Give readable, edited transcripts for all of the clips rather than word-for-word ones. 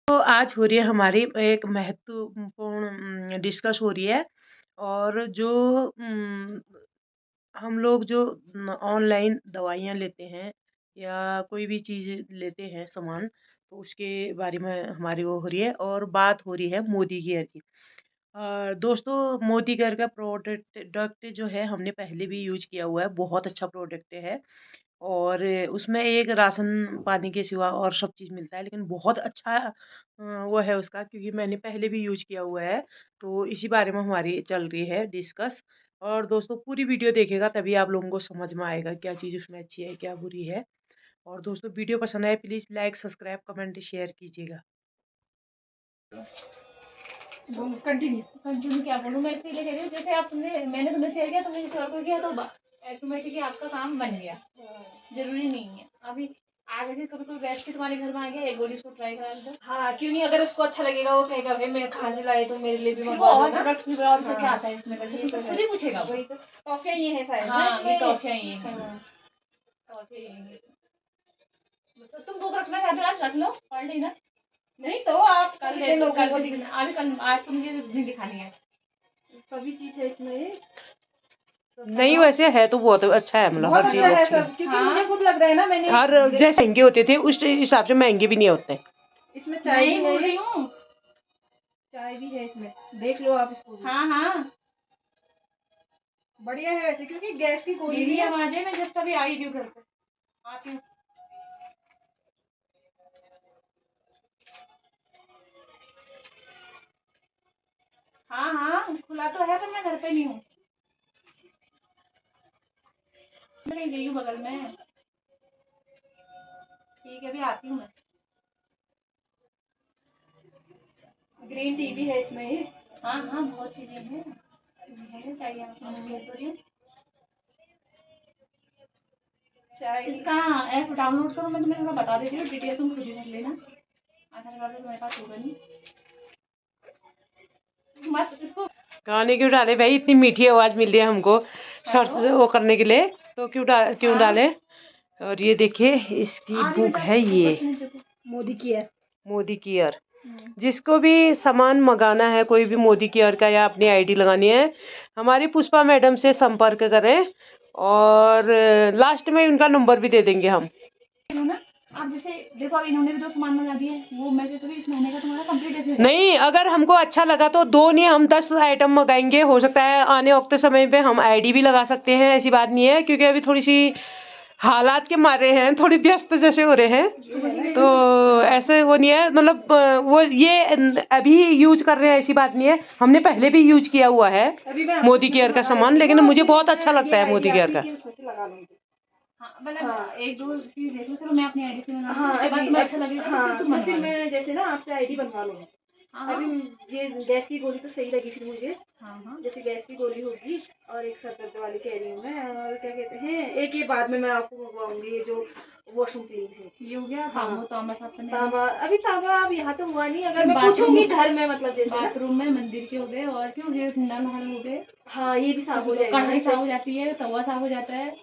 तो आज हो रही है हमारी एक महत्वपूर्ण डिस्कस हो रही है। और जो हम लोग जो ऑनलाइन दवाइयाँ लेते हैं या कोई भी चीज़ लेते हैं सामान, तो उसके बारे में हमारी वो हो रही है और बात हो रही है मोदी केयर की। दोस्तों, मोदी केयर का प्रोडक्ट जो है हमने पहले भी यूज किया हुआ है, बहुत अच्छा प्रोडक्ट है। और उसमें एक राशन पानी के सिवा और सब चीज़ मिलता है, लेकिन बहुत अच्छा वो है उसका, क्योंकि मैंने पहले भी यूज किया हुआ है। तो इसी बारे में हमारी चल रही है डिस्कस। और दोस्तों, पूरी वीडियो देखेगा तभी आप लोगों को समझ में आएगा क्या चीज़ उसमें अच्छी है क्या बुरी है। और दोस्तों, वीडियो पसंद आए please like subscribe comment share कीजिएगा। कंटिन्यू कंटिन्यू क्या बोलूँ मैं, इसीलिए कह रही हूँ जैसे आप मैंने तुम्हें शेयर किया, तुमने किसी और को किया तो ऑटोमेटिकली आपका काम बन गया। जरूरी नहीं है अभी आगे से कभी कोई गेस्ट तुम्हारे घर में आ गया, एक गोली उसको ट्राई करा दो। हाँ, क्यों नहीं, अगर उसको अच्छा लगेगा वो कहेगा भाई मैं कहाँ से लाई तो मेरे लिए भी मंगवा दो ना। प्रोडक्ट भी और क्या आता है इसमें करके तो खुद ही पूछेगा। वही तो टॉफियाँ ये है शायद। हाँ, ये टॉफियाँ ये है। टॉफियाँ ये है। मतलब तुम दो रखना चाहते हो, आज रख लो पढ़ लेना। नहीं तो आप कल दे लोगों को अभी कल आज तो मुझे नहीं दिखानी है। सभी चीज है इसमें। नहीं, वैसे है तो बहुत अच्छा है, मतलब हर चीज़ अच्छा है अच्छी है। सब, क्योंकि मुझे खुद लग रहा है ना, मैंने और जैसे महंगे होते थे उस हिसाब से महंगे भी नहीं होते। इसमें चाय भी बोल रही हूँ, चाय भी है इसमें, देख लो आप इसको। हाँ हाँ बढ़िया है वैसे, क्योंकि गैस की गोली भी है। आवाज है, मैं जस्ट अभी आई हूँ घर पे, आती हूँ। हाँ हाँ खुला तो है पर मैं घर पे नहीं हूँ, मैं गई हूँ बगल में। ठीक है अभी आती हूँ मैं। ग्रीन टी भी है इसमें। हाँ हाँ बहुत चीजें हैं, चाहिए आपको ले तो रही हूँ। इसका ऐप डाउनलोड करो, मैं तुम्हें थोड़ा बता देती हूँ, डिटेल तुम खुद ही कर लेना। आधार कार्ड तो तुम्हारे पास होगा नहीं, बस इसको गाने क्यों डाले भाई, इतनी मीठी आवाज मिल रही है हमको सर्च वो करने के लिए, तो क्यों डाले। और ये देखिए इसकी बुक है, ये मोदी केयर। मोदी केयर। जिसको भी सामान मंगाना है कोई भी मोदी केयर का या अपनी आईडी लगानी है, हमारी पुष्पा मैडम से संपर्क करें। और लास्ट में उनका नंबर भी दे देंगे हम। आप जैसे देखो अब इन्होंने भी 2 सामान मंगा दिए, वो मैं कहती हूँ इस महीने का तुम्हारा कंप्लीट ऐसे हो जाएगा। नहीं, अगर हमको अच्छा लगा तो 2 नहीं हम 10 आइटम मंगाएंगे। हो सकता है आने वक्त समय पे हम आईडी भी लगा सकते हैं, ऐसी बात नहीं है, क्योंकि अभी थोड़ी सी हालात के मारे हैं, थोड़ी व्यस्त जैसे हो रहे हैं। तो ऐसे वो नहीं है, मतलब वो ये अभी यूज कर रहे हैं ऐसी बात नहीं है, हमने पहले भी यूज किया हुआ है मोदी केयर का सामान, लेकिन मुझे बहुत अच्छा लगता है मोदी केयर का। हाँ मतलब एक दो चीज देख लो, चलो मैं अपनी आईडी से मंगा लूँ, उसके बाद तुम्हें अच्छा लगेगा तो तुम फिर मैं जैसे ना आपसे आईडी बनवा लूँगी। अभी ये गैस की गोली तो सही लगी फिर मुझे। हाँ जैसे गैस की गोली होगी और एक सर दर्द वाली कह रही हूँ मैं, और क्या कहते हैं एक ये बाद में मैं आपको मंगवाऊंगी, ये जो वॉशरूम क्लीन है ये हो गया। हाँ तांबा अभी तांबा अब यहाँ तो हुआ नहीं, अगर मैं पूछूंगी घर में, मतलब जैसे बाथरूम में मंदिर के हो गए और क्यों ये नल हो गए। हाँ ये भी साफ हो जाएगा, कढ़ाई साफ हो जाती है, तवा साफ हो जाता है,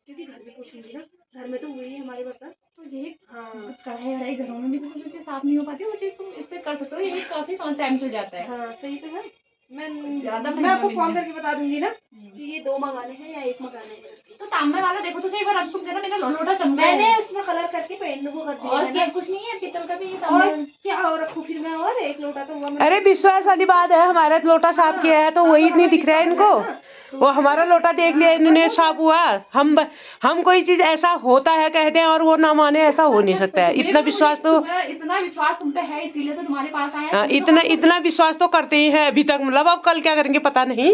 क्योंकि घर में पूछूंगी ना, घर में तो वही हमारे बर्तन तो ये। हाँ कढ़ाई वढ़ाई घरों में भी तो जो चीज साफ नहीं हो पाती वो चीज तुम इससे कर सकते हो, ये काफी टाइम चल जाता है। हाँ सही तो है, मैं आपको फोन करके बता दूंगी ना कि ये 2 मंगाने हैं या 1 मंगाने हैं। तो तांबे वाला देखो तो सही बार, अब तुम कहना मेरा लोटा चमका, मैंने उसमें कलर करके पेंट को कर दिया और क्या, कुछ नहीं है पीतल का भी ये तांबा। और क्या और रखूं फिर मैं, और 1 लोटा तो हुआ। अरे विश्वास वाली बात है, हमारा लोटा साफ किया है तो वही नहीं दिख रहा है इनको। वो हमारा लोटा देख लिया इन्होंने साफ हुआ। हम कोई चीज ऐसा होता है कहते हैं और वो ना माने, ऐसा हो नहीं सकता है। इतना विश्वास तो तुम पे है, इसीलिए तो तुम्हारे पास आया। इतना विश्वास तो करते ही है अभी तक, मतलब अब कल क्या करेंगे पता नहीं।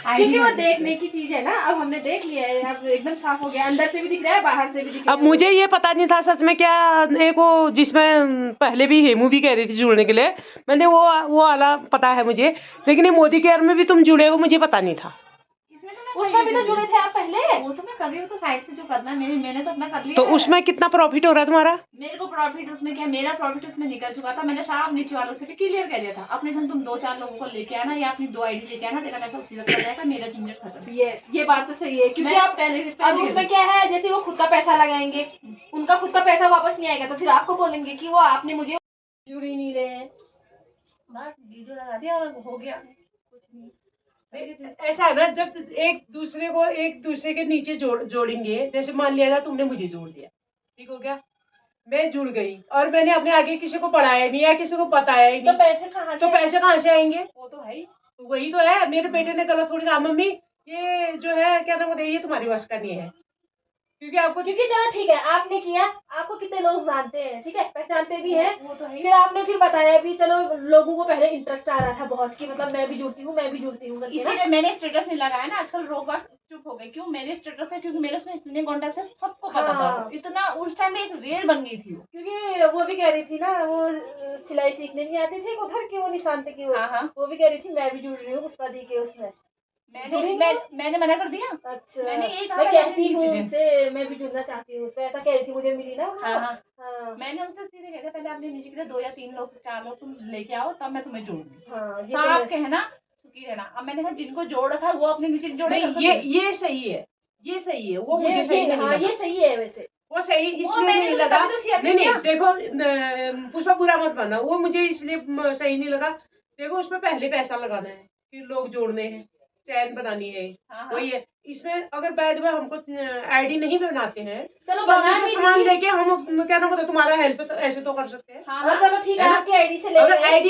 क्योंकि वो देखने की चीज है ना, अब हमने देख लिया है, अब एकदम साफ हो गया, अंदर से भी दिख रहा है बाहर से भी दिख रहा है। अब मुझे ये पता नहीं था सच में क्या, एक वो जिसमें पहले भी हेमू भी कह रही थी जुड़ने के लिए, मैंने वो वाला पता है मुझे, लेकिन ये मोदी केयर में भी तुम जुड़े हो मुझे पता नहीं था। उसमें भी तो जुड़े थे आप पहले। वो तो मैं कर रही हूँ, तो साइड से जो करना है मैंने तो अपना कर लिया। तो उसमें कितना प्रॉफिट हो रहा है तुम्हारा? मेरे को प्रॉफिट उसमें क्या, मेरा प्रॉफिट उसमें निकल चुका था। मैंने साफ नीचे वालों से भी क्लियर कर दिया था, अपने संग तुम 2-4 लोगों को लेके आना या अपनी 2 आईडी लेके आना, तेरा पैसा उसी वक्त आ जाएगा, मेरा झंझट खत्म। यस, ये बात तो सही है, क्योंकि आप पहले अब उसमें क्या है, जैसे वो खुद का पैसा लगाएंगे, उनका खुद का पैसा वापस नहीं आएगा, तो फिर आपको बोलेंगे कि वो आपने मुझे जुड़ ही नहीं रहे हैं। बस वीडियो लगा दिया और हो गया, कुछ नहीं। ऐसा है ना, जब एक दूसरे के नीचे जोड़ेंगे, जैसे मान लिया तुमने मुझे जोड़ दिया, ठीक हो गया, मैं जुड़ गई और मैंने अपने आगे किसी को पढ़ाया नहीं या किसी को बताया ही नहीं, तो पैसे कहाँ से आएंगे? वो तो है, तो वही तो है। मेरे बेटे ने गलत थोड़ी कहा, मम्मी ये जो है क्या नाम, ये तुम्हारी वश का नहीं है, क्योंकि चलो ठीक है, आपने किया, आपको कितने लोग जानते हैं, ठीक है, पहचानते भी हैं, वो तो है। फिर आपने फिर बताया भी, चलो लोगों को पहले इंटरेस्ट आ रहा था बहुत कि मतलब मैं भी जुड़ती हूँ इसीलिए मैंने स्टेटस नहीं लगाया ना। आजकल लोग चुप हो गए, क्यों? मेरे स्टेटस है, क्योंकि मेरे उसमें इतने कॉन्टेक्ट थे, सबको पता था। इतना उस टाइम में एक रेल बन गई थी वो, क्योंकि वो भी कह रही थी ना, वो सिलाई सीखने नहीं आती थी उधर की, वो निशांत की, वो भी कह रही थी मैं भी जुड़ रही हूँ उसका दी के उसमें। मैंने मना कर दिया। अच्छा, मैंने यही कहा, मैं कहती हूँ उनसे मैं भी जुड़ना चाहती हूँ उसमें, ऐसा कह रही थी, मुझे मिली ना। हाँ। मैंने उनसे सीधे कह दिया, पहले आपने नीचे के लिए 2 या 3 लोग 4 लोग तुम लेके आओ, तब मैं तुम्हें जोड़ूंगी। साफ कहना, सुखी रहना। अब मैंने कहा जिनको जोड़ रखा है वो अपने नीचे जोड़े। ये सही है, ये सही है, वो मुझे सही नहीं लगा। ये सही है वैसे, वो सही इसलिए नहीं लगा। नहीं देखो पुष्पा बुरा मत मानना, वो मुझे इसलिए सही नहीं लगा। देखो उसमें पहले पैसा लगाना है, फिर लोग जोड़ने हैं, चैन बनानी है, वही है। इसमें अगर बाद में हमको आईडी नहीं बनाते हैं, चलो तो इसमें सामान लेके हम क्या ना, तुम्हारा हेल्प तो ऐसे तो कर सकते हैं। चलो ठीक है, आपकी आईडी से ले,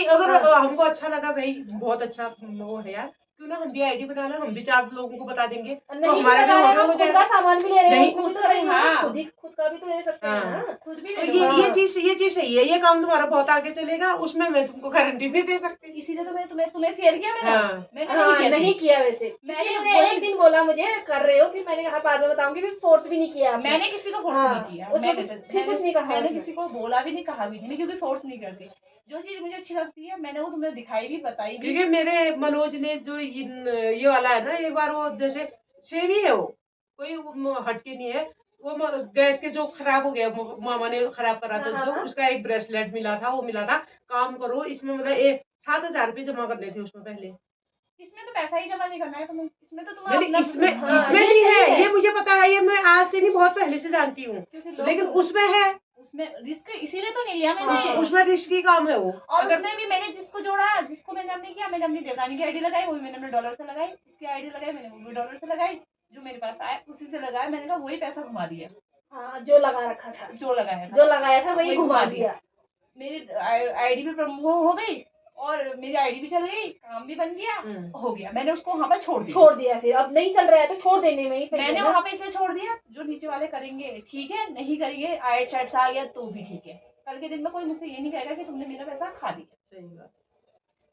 अगर हमको अच्छा लगा, भाई बहुत अच्छा वो है यार, क्यों ना हम भी आईडी बनाना, हम भी 4 लोगों को बता देंगे, तो हमारा भी ऑर्डर हो जाएगा। सामान भी ले रहे हैं, खुद का भी तो ले सकते हैं, खुद भी। ये चीज सही है, ये काम तुम्हारा बहुत आगे चलेगा, उसमें मैं तुमको गारंटी नहीं दे सकती। इसीलिए तो मैं तुम्हें शेयर किया। मैंने नहीं किया वैसे, मैंने एक दिन बोला मुझे कर रहे हो, फिर मैंने कहा बाद में बताऊंगी, फिर फोर्स भी नहीं किया। मैंने किसी को फोर्स नहीं किया, मैंने कुछ नहीं कहा, मैंने किसी को बोला भी नहीं, कहा भी नहीं, क्योंकि फोर्स नहीं करती। जो चीज मुझे अच्छी लगती है मैंने वो तुम्हें दिखाई भी, बताई भी। क्योंकि मेरे मनोज ने जो ये वाला है ना, एक बार वो जैसे सेम ही है, वो कोई हटके नहीं है, वो गैस के जो खराब हो गया, मामा ने खराब करा था, जो उसका एक ब्रेसलेट मिला था, वो मिला था, काम करो इसमें, मतलब 7,000 रुपये जमा करने थे उसमें पहले। इसमें तो पैसा ही जमा नहीं करना है तुम्हें, इसमें तो तुम्हारा इसमें भी है, ये मुझे पता है, ये मैं आज से नहीं बहुत पहले से जानती हूँ, लेकिन उसमें है, उसमें रिस्क इसीलिए तो नहीं लिया मैंने। उसमें रिस्की काम है वो। और उसमें भी मैंने जिसको जोड़ा, जिसको मैंने अपने किया, मैंने अपनी देवरानी की आईडी लगाई, वो भी मैंने अपने डॉलर से लगाई, इसकी आईडी लगाई मैंने, वो भी डॉलर से लगाई, जो मेरे पास आया उसी से लगाया, मैंने कहा वही पैसा घुमा दिया। हाँ, जो लगा रखा था, जो लगाया था वही घुमा दिया। मेरी आईडी भी प्रमोट हो गई और मेरी आईडी भी चल गई, काम भी बन गया, हो गया। मैंने उसको वहाँ पर छोड़ दिया। फिर अब नहीं चल रहा है तो छोड़ देने में ही मैंने वहाँ पे इसलिए छोड़ दिया, जो नीचे वाले करेंगे ठीक है, नहीं करेंगे आइट चैट्स आ गया तो भी ठीक है, कल के दिन में कोई मुझसे ये नहीं कहेगा कि तुमने मेरा पैसा खा दिया। सही बात।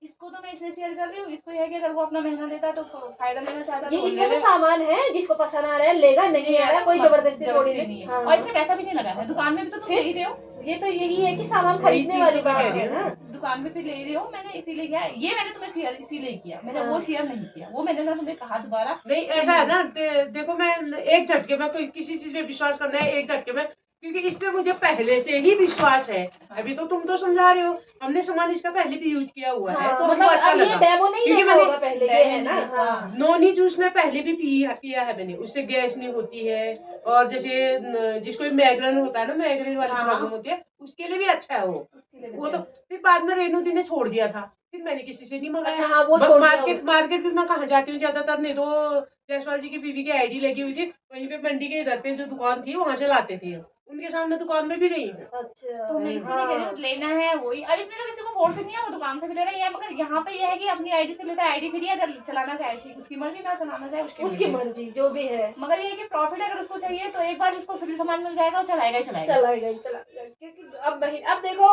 इसको तो मैं इसलिए शेयर कर रही हूँ, इसको यह कि अगर वो अपना महंगा लेता तो फायदा लेना चाहता है, इसमें तो सामान है, जिसको पसंद आ रहा है लेगा, नहीं आ रहा है कोई जबरदस्ती थोड़ी नहीं। और इसमें पैसा भी नहीं लगा है, दुकान में भी तो तुम ले ही रहे हो, ये तो यही है कि सामान खरीदने वाली बात है ना, दुकान में भी ले रहे हो। मैंने इसीलिए किया, ये मैंने तुम्हें शेयर इसीलिए किया, मैंने वो शेयर नहीं किया, वो मैंने ना तुम्हें कहा दोबारा नहीं। ऐसा है ना, देखो मैं एक झटके में कोई किसी चीज में विश्वास करना है, एक झटके में, क्योंकि इसमें मुझे पहले से ही विश्वास है। अभी तो तुम तो समझा रहे हो, हमने सामान इसका पहले भी यूज किया हुआ है, तो हमको अच्छा लगा, क्योंकि मैंने पहले है ना, नॉनी जूस में पहले भी पिया है मैंने, उससे गैस नहीं होती है, और जैसे जिसको माइग्रेन होता है ना, माइग्रेन वाली प्रॉब्लम होती है, उसके लिए भी अच्छा है वो तो। फिर बाद में रेणु दी ने छोड़ दिया था, फिर मैंने किसी से नहीं मंगाया। अच्छा, हाँ, वो मार्केट भी मैं कहाँ जाती हूँ ज्यादातर, नहीं तो जायसवाल जी की बीवी की आईडी लगी हुई थी, वहीं पे मंडी के इधर पे जो दुकान थी वहां से लाते थे, उनके सामने दुकान में भी गई हूँ। अच्छा, तो मैं इसीलिए कह रही हूँ लेना है वही। अब इसमें तो किसी को फोर्स नहीं है, वो दुकान से भी ले रहा है, मगर यहाँ पे ये है कि अपनी आईडी से लेता है, आईडी फ्री, अगर चलाना चाहे ठीक, उसकी मर्जी, ना चलाना चाहे उसकी मर्जी, जो भी है। मगर ये है कि प्रॉफिट अगर उसको चाहिए तो एक बार जिसको फ्री सामान मिल जाएगा वो चलाएगा ही चलाएगा, क्योंकि अब देखो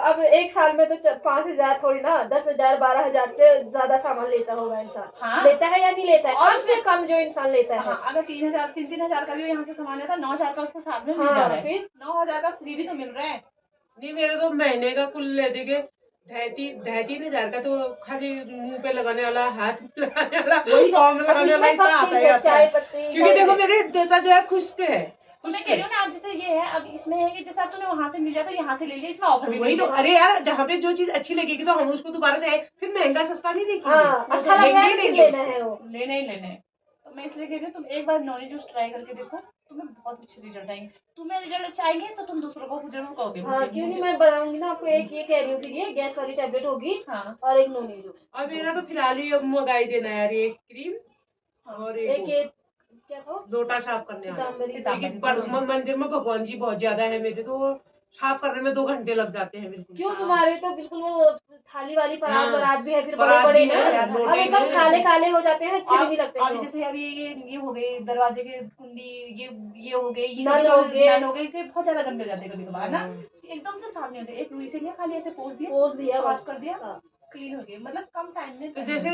अब एक साल में तो 5,000 थोड़ी ना, 10,000 12,000 से ज्यादा सामान लेता होगा इंसान। हाँ? लेता है या नहीं लेता है, और उससे कम जो इंसान लेता है। हाँ, अगर 3,000 का भी यहाँ से सामान लेता है, 9,000 का उसको साथ में मिल जा रहा है, फिर 9,000 का फ्री भी तो मिल रहा है। नहीं, मेरे तो महीने का कुल ले देंगे ढहती नहीं जा रहा तो खाली मुंह पे लगाने वाला, हाथ पे लगाने वाला, वही तो, पाँव में अब लगाने वाला इसमें इतना सब आता चीज ही है, आता चाय है। पत्ती, क्योंकि देखो मेरे त्वचा जो है खुश्क है। तो मैं कह रही हूँ ना, अब जैसे ये है, अब इसमें है कि जैसे अब तूने वहां से मिल जाए तो यहाँ से ले लिया, इसमें ऑफर भी वही मिल तो, गया। अरे यार जहाँ पे जो चीज अच्छी लगेगी तो हम उसको दोबारा चाहे फिर महंगा सस्ता नहीं देखेंगे। हाँ, अच्छा लग रहा है तो लेना है, वो लेना ही लेना है। तो मैं इसलिए कह रही हूँ, तुम एक बार नॉनी जूस ट्राई करके देखो, तुम्हें बहुत अच्छे रिजल्ट आएंगे। तुम्हें रिजल्ट चाहेंगे तो तुम दूसरों को जरूर कहोगे। हाँ, क्योंकि मैं बताऊंगी ना आपको, एक ये कह रही हूँ कि ये गैस वाली टैबलेट होगी, हाँ, और एक नॉनी जूस। और मेरा तो फिलहाल ही अब मंगाई देना यार, एक क्रीम और एक ये क्या था, लोटा साफ करने वाला। पीताम्बरी। मंदिर में भगवान जी बहुत ज्यादा है मेरे, तो साफ करने में 2 घंटे लग जाते हैं बिल्कुल। क्यों, तुम्हारे तो बिल्कुल वो थाली वाली परात वरात भी है, फिर बड़े परात बड़े भी है, हैं, अब लोटे एकदम हैं। काले काले हो जाते हैं, अच्छे भी नहीं लगते। अब जैसे अभी ये हो गए दरवाजे के कुंडी, ये हो गए, ये नल हो गए कि बहुत ज्यादा गंदे हो जाते हैं कभी कभार ना, एकदम से साफ नहीं होते। एक रुई से लिया, खाली ऐसे पोंछ दिया, साफ कर दिया, क्लीन हो गया, मतलब कम टाइम में। तो जैसे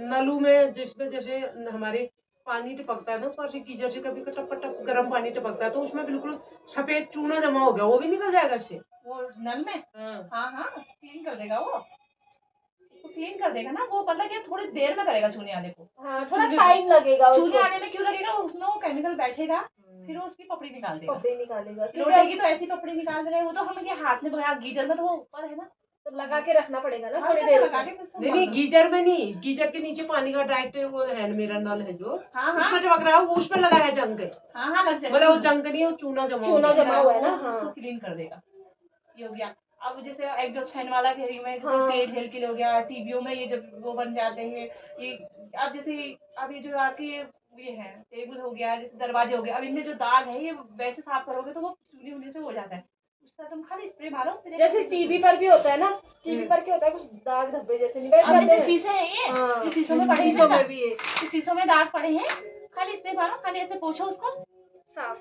नलू में जिसमें जैसे हमारे पानी टपकता है ना, ऊपर से गीजर से कभी टप टप गर्म पानी टपकता है, तो उसमें बिल्कुल सफेद चूना जमा हो गया, वो भी निकल जाएगा इससे। वो नल में हाँ हाँ क्लीन कर देगा वो, उसको क्लीन कर देगा ना वो, मतलब क्या थोड़ी देर में करेगा छूने आने को। हाँ, थोड़ा टाइम लगेगा छूने आने में। क्यों लगेगा, उसमें वो केमिकल बैठेगा, फिर वो उसकी पपड़ी निकाल देगा। लोटे की तो ऐसी पपड़ी निकाल देगा, वो तो हम ये हाथ में धोया, गीजर में तो वो ऊपर है ना, तो लगा के रखना पड़ेगा ना थोड़ी देर। लगा के नहीं गीजर में नहीं, गीजर के नीचे पानी का डायरेक्ट वो है, मेरा नल है जो हाँ हाँ उसमें टपक रहा है, वो उसमें लगा है जंग। हाँ हाँ लग जाएगा, मतलब वो जंग नहीं, वो चूना जमा हुआ है ना, उसको क्लीन कर देगा। ये हो गया। अब जैसे एग्जॉस्ट फैन वाला कह रही हूँ मैं, जैसे हाँ। तेल हेल के लिए हो गया, टीवियों में ये जब वो बन जाते हैं, ये अब जैसे अब ये जो आपके ये है टेबल हो गया, जैसे दरवाजे हो गए, अब इनमें जो दाग है ये वैसे साफ करोगे तो वो चुनी उनी से हो जाता है, उसका तुम खाली स्प्रे मारो। जैसे टीवी पर भी होता है ना, टीवी पर क्या होता है, कुछ दाग धब्बे जैसे नहीं बैठ जाते हैं। शीशे है ये शीशों में पड़े हैं, शीशों में दाग पड़े हैं, खाली स्प्रे मारो, खाली ऐसे पोछो उसको, साफ।